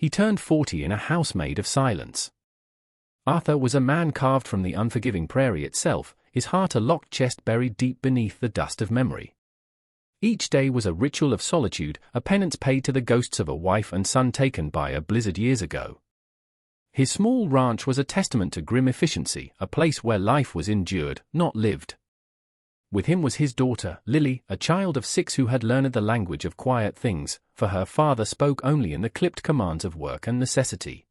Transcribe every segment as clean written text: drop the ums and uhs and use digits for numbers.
He turned 40 in a house made of silence. Arthur was a man carved from the unforgiving prairie itself, his heart a locked chest buried deep beneath the dust of memory. Each day was a ritual of solitude, a penance paid to the ghosts of a wife and son taken by a blizzard years ago. His small ranch was a testament to grim efficiency, a place where life was endured, not lived. With him was his daughter, Lily, a child of 6 who had learned the language of quiet things, for her father spoke only in the clipped commands of work and necessity.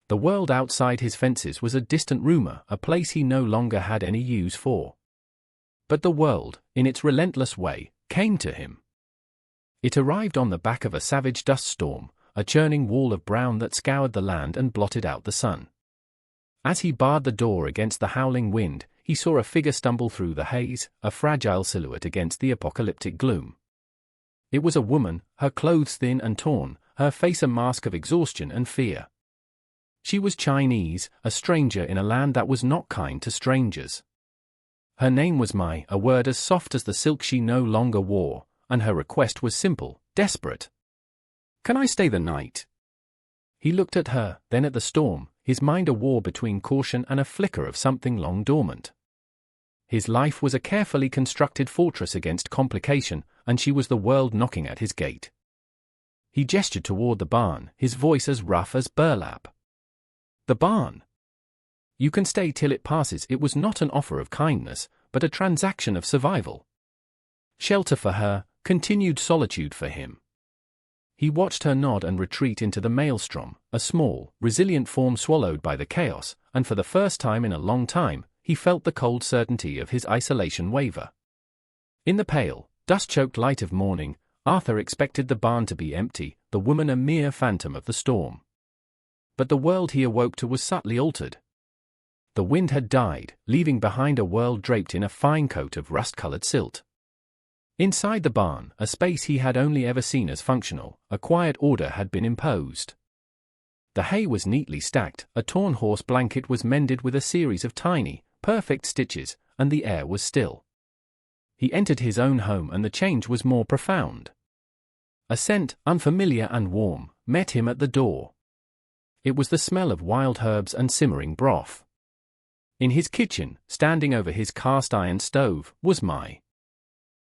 The world outside his fences was a distant rumor, a place he no longer had any use for. But the world, in its relentless way, came to him. It arrived on the back of a savage dust storm, a churning wall of brown that scoured the land and blotted out the sun. As he barred the door against the howling wind, he saw a figure stumble through the haze, a fragile silhouette against the apocalyptic gloom. It was a woman, her clothes thin and torn, her face a mask of exhaustion and fear. She was Chinese, a stranger in a land that was not kind to strangers. Her name was Mai, a word as soft as the silk she no longer wore, and her request was simple, desperate. "Can I stay the night?" He looked at her, then at the storm, his mind a war between caution and a flicker of something long dormant. His life was a carefully constructed fortress against complication, and she was the world knocking at his gate. He gestured toward the barn, his voice as rough as burlap. "The barn. You can stay till it passes." It was not an offer of kindness, but a transaction of survival. Shelter for her, continued solitude for him. He watched her nod and retreat into the maelstrom, a small, resilient form swallowed by the chaos, and for the first time in a long time, he felt the cold certainty of his isolation waver. In the pale, dust-choked light of morning, Arthur expected the barn to be empty, the woman a mere phantom of the storm. But the world he awoke to was subtly altered. The wind had died, leaving behind a world draped in a fine coat of rust-colored silt. Inside the barn, a space he had only ever seen as functional, a quiet order had been imposed. The hay was neatly stacked, a torn horse blanket was mended with a series of tiny, perfect stitches, and the air was still. He entered his own home and the change was more profound. A scent, unfamiliar and warm, met him at the door. It was the smell of wild herbs and simmering broth. In his kitchen, standing over his cast-iron stove, was Mai.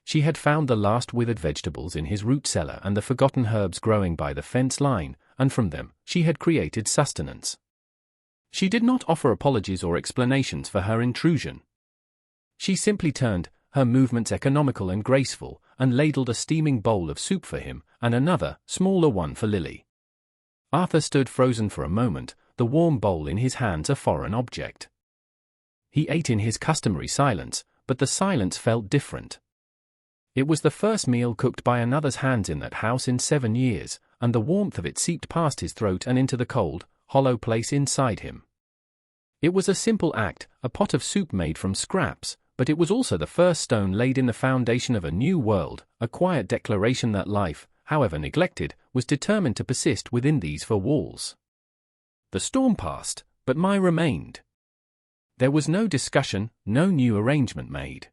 She had found the last withered vegetables in his root cellar and the forgotten herbs growing by the fence line, and from them, she had created sustenance. She did not offer apologies or explanations for her intrusion. She simply turned, her movements economical and graceful, and ladled a steaming bowl of soup for him, and another, smaller one for Lily. Arthur stood frozen for a moment, the warm bowl in his hands a foreign object. He ate in his customary silence, but the silence felt different. It was the first meal cooked by another's hands in that house in 7 years, and the warmth of it seeped past his throat and into the cold, hollow place inside him. It was a simple act, a pot of soup made from scraps, but it was also the first stone laid in the foundation of a new world, a quiet declaration that life, however neglected, was determined to persist within these 4 walls. The storm passed, but Mai remained. There was no discussion, no new arrangement made.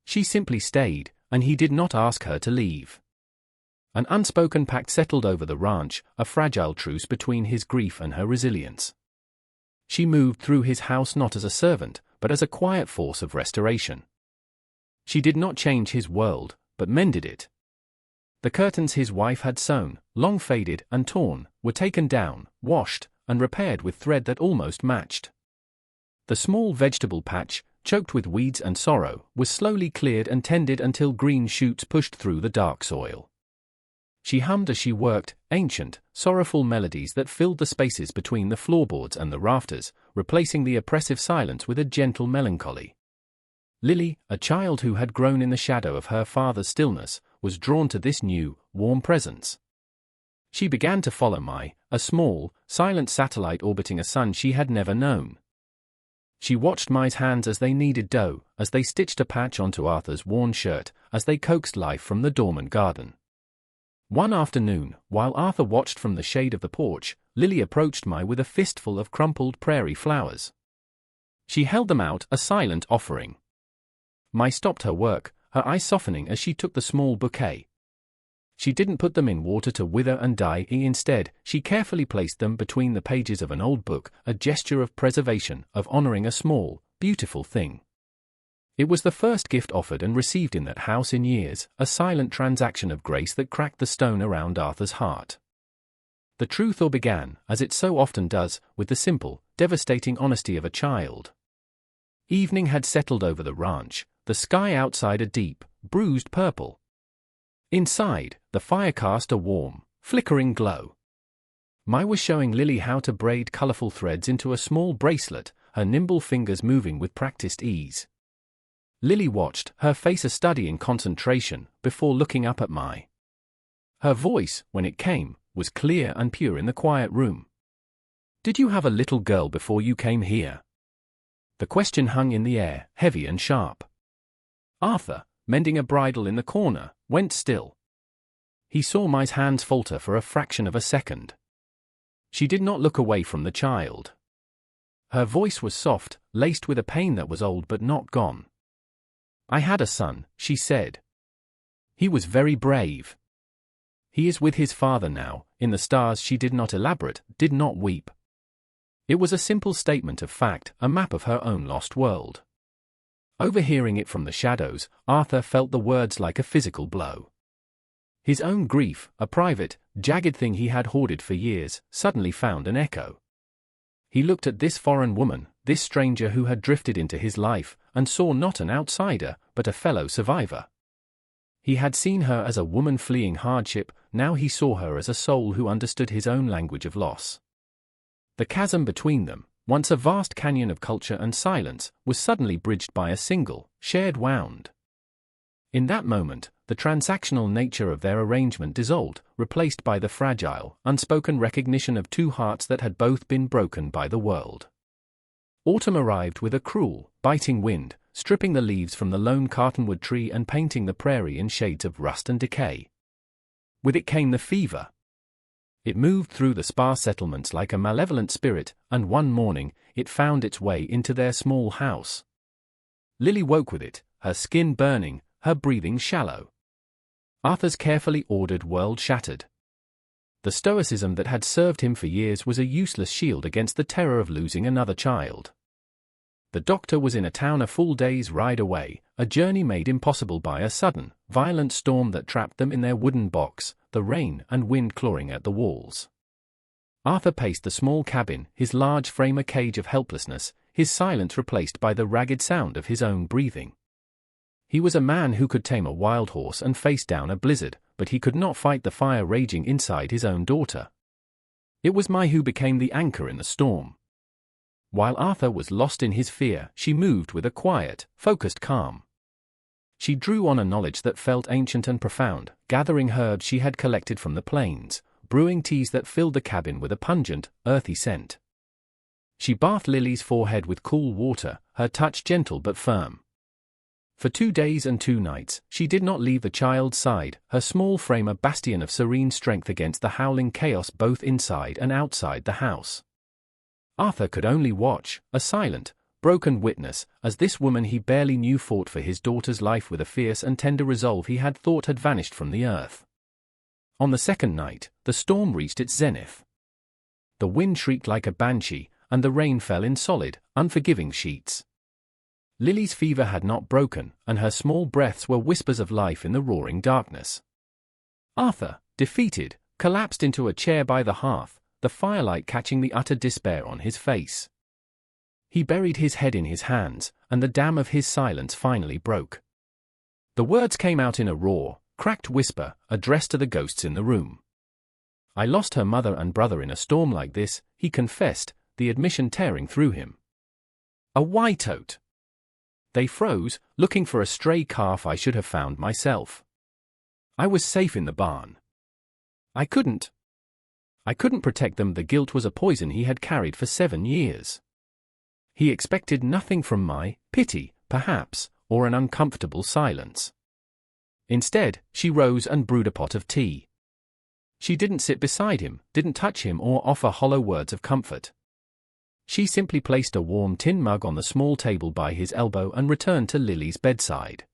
She simply stayed, and he did not ask her to leave. An unspoken pact settled over the ranch, a fragile truce between his grief and her resilience. She moved through his house not as a servant, but as a quiet force of restoration. She did not change his world, but mended it. The curtains his wife had sewn, long faded and torn, were taken down, washed, and repaired with thread that almost matched. The small vegetable patch, choked with weeds and sorrow, was slowly cleared and tended until green shoots pushed through the dark soil. She hummed as she worked, ancient, sorrowful melodies that filled the spaces between the floorboards and the rafters, replacing the oppressive silence with a gentle melancholy. Lily, a child who had grown in the shadow of her father's stillness, was drawn to this new, warm presence. She began to follow Mai, a small, silent satellite orbiting a sun she had never known. She watched Mai's hands as they kneaded dough, as they stitched a patch onto Arthur's worn shirt, as they coaxed life from the dormant garden. One afternoon, while Arthur watched from the shade of the porch, Lily approached Mai with a fistful of crumpled prairie flowers. She held them out, a silent offering. Mai stopped her work, her eyes softening as she took the small bouquet. She didn't put them in water to wither and die. Instead, she carefully placed them between the pages of an old book, a gesture of preservation, of honoring a small, beautiful thing. It was the first gift offered and received in that house in years, a silent transaction of grace that cracked the stone around Arthur's heart. The truth all began, as it so often does, with the simple, devastating honesty of a child. Evening had settled over the ranch, the sky outside a deep, bruised purple. Inside, the fire cast a warm, flickering glow. Mai was showing Lily how to braid colorful threads into a small bracelet, her nimble fingers moving with practiced ease. Lily watched, her face a study in concentration, before looking up at Mai. Her voice, when it came, was clear and pure in the quiet room. "Did you have a little girl before you came here?" The question hung in the air, heavy and sharp. Arthur, mending a bridle in the corner, went still. He saw Mai's hands falter for a fraction of a second. She did not look away from the child. Her voice was soft, laced with a pain that was old but not gone. "I had a son," she said. "He was very brave. He is with his father now, in the stars." She did not elaborate, did not weep. It was a simple statement of fact, a map of her own lost world. Overhearing it from the shadows, Arthur felt the words like a physical blow. His own grief, a private, jagged thing he had hoarded for years, suddenly found an echo. He looked at this foreign woman, this stranger who had drifted into his life, and saw not an outsider, but a fellow survivor. He had seen her as a woman fleeing hardship, now he saw her as a soul who understood his own language of loss. The chasm between them, once a vast canyon of culture and silence, was suddenly bridged by a single, shared wound. In that moment, the transactional nature of their arrangement dissolved, replaced by the fragile, unspoken recognition of two hearts that had both been broken by the world. Autumn arrived with a cruel, biting wind, stripping the leaves from the lone cottonwood tree and painting the prairie in shades of rust and decay. With it came the fever. It moved through the sparse settlements like a malevolent spirit, and one morning, it found its way into their small house. Lily woke with it, her skin burning, her breathing shallow. Arthur's carefully ordered world shattered. The stoicism that had served him for years was a useless shield against the terror of losing another child. The doctor was in a town a full day's ride away, a journey made impossible by a sudden, violent storm that trapped them in their wooden box, the rain and wind clawing at the walls. Arthur paced the small cabin, his large frame a cage of helplessness, his silence replaced by the ragged sound of his own breathing. He was a man who could tame a wild horse and face down a blizzard, but he could not fight the fire raging inside his own daughter. It was Mai who became the anchor in the storm. While Arthur was lost in his fear, she moved with a quiet, focused calm. She drew on a knowledge that felt ancient and profound, gathering herbs she had collected from the plains, brewing teas that filled the cabin with a pungent, earthy scent. She bathed Lily's forehead with cool water, her touch gentle but firm. For 2 days and 2 nights, she did not leave the child's side, her small frame a bastion of serene strength against the howling chaos both inside and outside the house. Arthur could only watch, a silent, broken witness, as this woman he barely knew fought for his daughter's life with a fierce and tender resolve he had thought had vanished from the earth. On the second night, the storm reached its zenith. The wind shrieked like a banshee, and the rain fell in solid, unforgiving sheets. Lily's fever had not broken, and her small breaths were whispers of life in the roaring darkness. Arthur, defeated, collapsed into a chair by the hearth, the firelight catching the utter despair on his face. He buried his head in his hands, and the dam of his silence finally broke. The words came out in a raw, cracked whisper, addressed to the ghosts in the room. "I lost her mother and brother in a storm like this," he confessed, the admission tearing through him. "A white-oat. They froze, looking for a stray calf I should have found myself. I was safe in the barn. I couldn't protect them. The guilt was a poison he had carried for 7 years. He expected nothing from my pity, perhaps, or an uncomfortable silence. Instead, she rose and brewed a pot of tea. She didn't sit beside him, didn't touch him or offer hollow words of comfort. She simply placed a warm tin mug on the small table by his elbow and returned to Lily's bedside.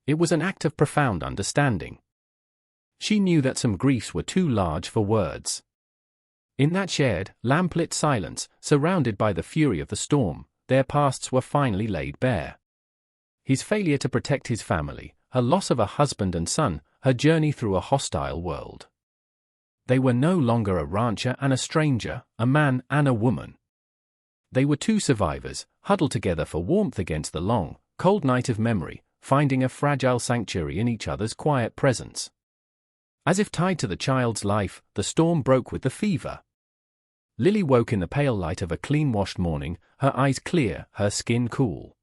It was an act of profound understanding. She knew that some griefs were too large for words. In that shared, lamplit silence, surrounded by the fury of the storm, their pasts were finally laid bare. His failure to protect his family, her loss of a husband and son, her journey through a hostile world. They were no longer a rancher and a stranger, a man and a woman. They were two survivors, huddled together for warmth against the long, cold night of memory, finding a fragile sanctuary in each other's quiet presence. As if tied to the child's life, the storm broke with the fever. Lily woke in the pale light of a clean-washed morning, her eyes clear, her skin cool.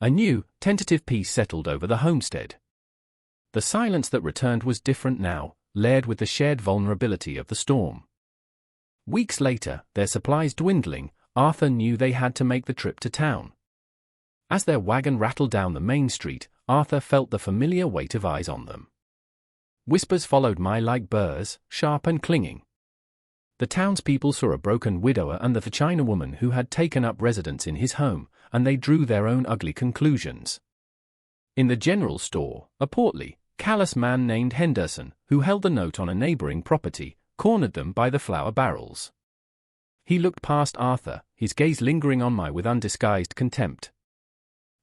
A new, tentative peace settled over the homestead. The silence that returned was different now, layered with the shared vulnerability of the storm. Weeks later, their supplies dwindling, Arthur knew they had to make the trip to town. As their wagon rattled down the main street, Arthur felt the familiar weight of eyes on them. Whispers followed like burrs, sharp and clinging. The townspeople saw a broken widower and the Chinawoman who had taken up residence in his home, and they drew their own ugly conclusions. In the general store, a portly, callous man named Henderson, who held the note on a neighboring property, cornered them by the flour barrels. He looked past Arthur, his gaze lingering on with undisguised contempt.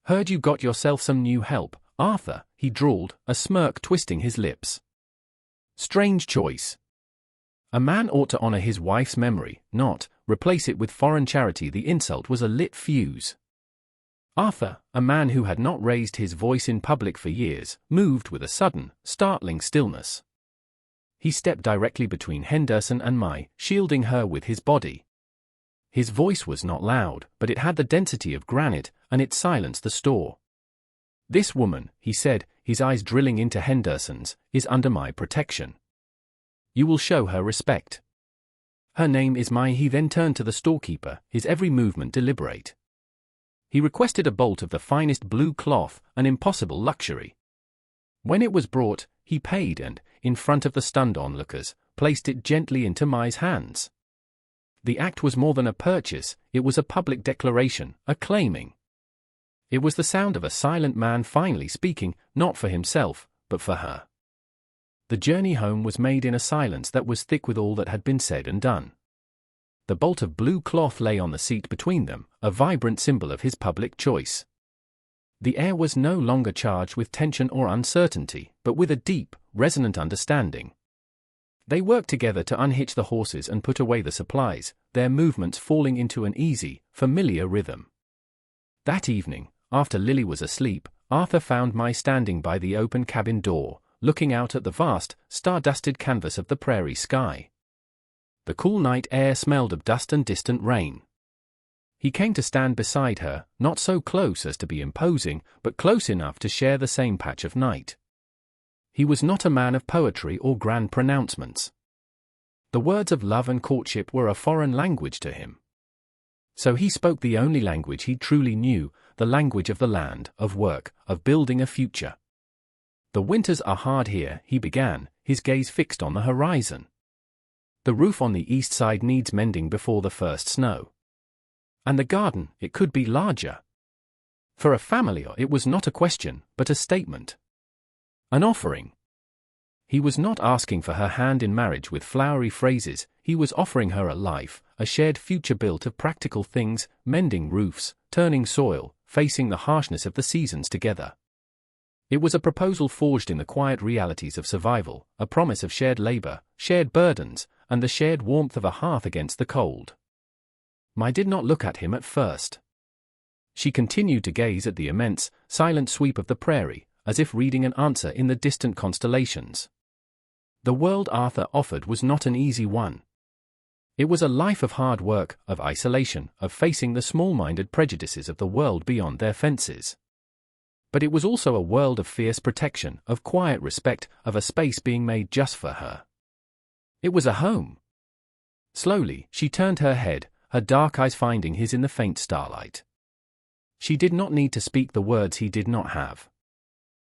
"Heard you got yourself some new help, Arthur," he drawled, a smirk twisting his lips. Strange choice. A man ought to honor his wife's memory, not replace it with foreign charity. The insult was a lit fuse. Arthur, a man who had not raised his voice in public for years, moved with a sudden, startling stillness. He stepped directly between Henderson and Mai, shielding her with his body. His voice was not loud, but it had the density of granite, and it silenced the store. "This woman," he said, his eyes drilling into Henderson's, "is under my protection. You will show her respect. Her name is Mai." He then turned to the storekeeper, his every movement deliberate. He requested a bolt of the finest blue cloth, an impossible luxury. When it was brought, he paid and, in front of the stunned onlookers, placed it gently into Mai's hands. The act was more than a purchase, it was a public declaration, a claiming. It was the sound of a silent man finally speaking, not for himself, but for her. The journey home was made in a silence that was thick with all that had been said and done. The bolt of blue cloth lay on the seat between them, a vibrant symbol of his public choice. The air was no longer charged with tension or uncertainty, but with a deep, resonant understanding. They worked together to unhitch the horses and put away the supplies, their movements falling into an easy, familiar rhythm. That evening, after Lily was asleep, Arthur found Mai standing by the open cabin door, looking out at the vast, star-dusted canvas of the prairie sky. The cool night air smelled of dust and distant rain. He came to stand beside her, not so close as to be imposing, but close enough to share the same patch of night. He was not a man of poetry or grand pronouncements. The words of love and courtship were a foreign language to him. So he spoke the only language he truly knew, the language of the land, of work, of building a future. "The winters are hard here," he began, his gaze fixed on the horizon. "The roof on the east side needs mending before the first snow. And the garden, it could be larger." For a family, it was not a question, but a statement. An offering. He was not asking for her hand in marriage with flowery phrases, he was offering her a life, a shared future built of practical things, mending roofs, turning soil, facing the harshness of the seasons together. It was a proposal forged in the quiet realities of survival, a promise of shared labor, shared burdens, and the shared warmth of a hearth against the cold. Mai did not look at him at first. She continued to gaze at the immense, silent sweep of the prairie, as if reading an answer in the distant constellations. The world Arthur offered was not an easy one. It was a life of hard work, of isolation, of facing the small-minded prejudices of the world beyond their fences. But it was also a world of fierce protection, of quiet respect, of a space being made just for her. It was a home. Slowly, she turned her head, her dark eyes finding his in the faint starlight. She did not need to speak the words he did not have.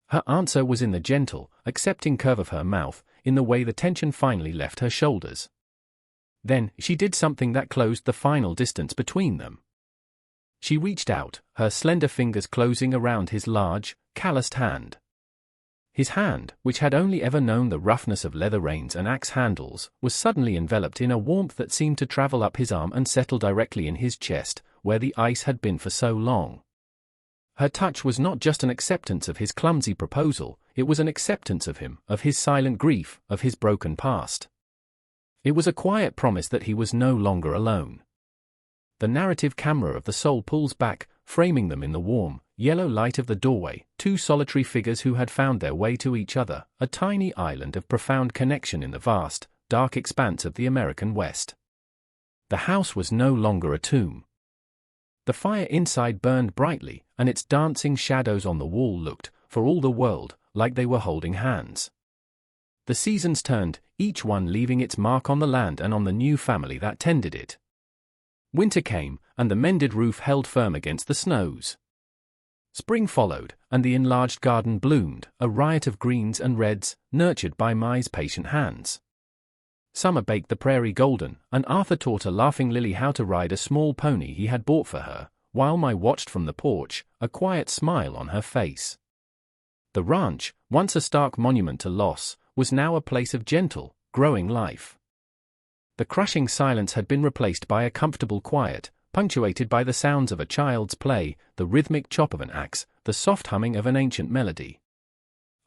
Her answer was in the gentle, accepting curve of her mouth, in the way the tension finally left her shoulders. Then, she did something that closed the final distance between them. She reached out, her slender fingers closing around his large, calloused hand. His hand, which had only ever known the roughness of leather reins and axe handles, was suddenly enveloped in a warmth that seemed to travel up his arm and settle directly in his chest, where the ice had been for so long. Her touch was not just an acceptance of his clumsy proposal, it was an acceptance of him, of his silent grief, of his broken past. It was a quiet promise that he was no longer alone. The narrative camera of the soul pulls back, framing them in the warm, yellow light of the doorway, two solitary figures who had found their way to each other, a tiny island of profound connection in the vast, dark expanse of the American West. The house was no longer a tomb. The fire inside burned brightly, and its dancing shadows on the wall looked, for all the world, like they were holding hands. The seasons turned, each one leaving its mark on the land and on the new family that tended it. Winter came, and the mended roof held firm against the snows. Spring followed, and the enlarged garden bloomed, a riot of greens and reds, nurtured by Mai's patient hands. Summer baked the prairie golden, and Arthur taught a laughing Lily how to ride a small pony he had bought for her, while Mai watched from the porch, a quiet smile on her face. The ranch, once a stark monument to loss, was now a place of gentle, growing life. The crushing silence had been replaced by a comfortable quiet, punctuated by the sounds of a child's play, the rhythmic chop of an axe, the soft humming of an ancient melody.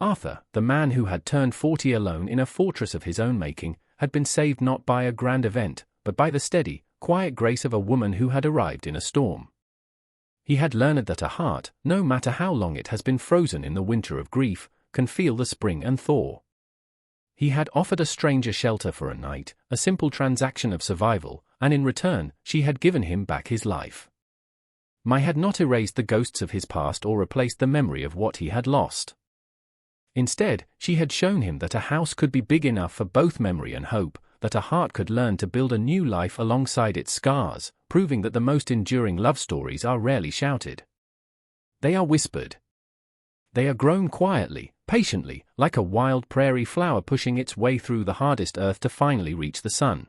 Arthur, the man who had turned 40 alone in a fortress of his own making, had been saved not by a grand event, but by the steady, quiet grace of a woman who had arrived in a storm. He had learned that a heart, no matter how long it has been frozen in the winter of grief, can feel the spring and thaw. He had offered a stranger shelter for a night, a simple transaction of survival, and in return, she had given him back his life. Mai had not erased the ghosts of his past or replaced the memory of what he had lost. Instead, she had shown him that a house could be big enough for both memory and hope, that a heart could learn to build a new life alongside its scars, proving that the most enduring love stories are rarely shouted. They are whispered. They are grown quietly, patiently, like a wild prairie flower pushing its way through the hardest earth to finally reach the sun.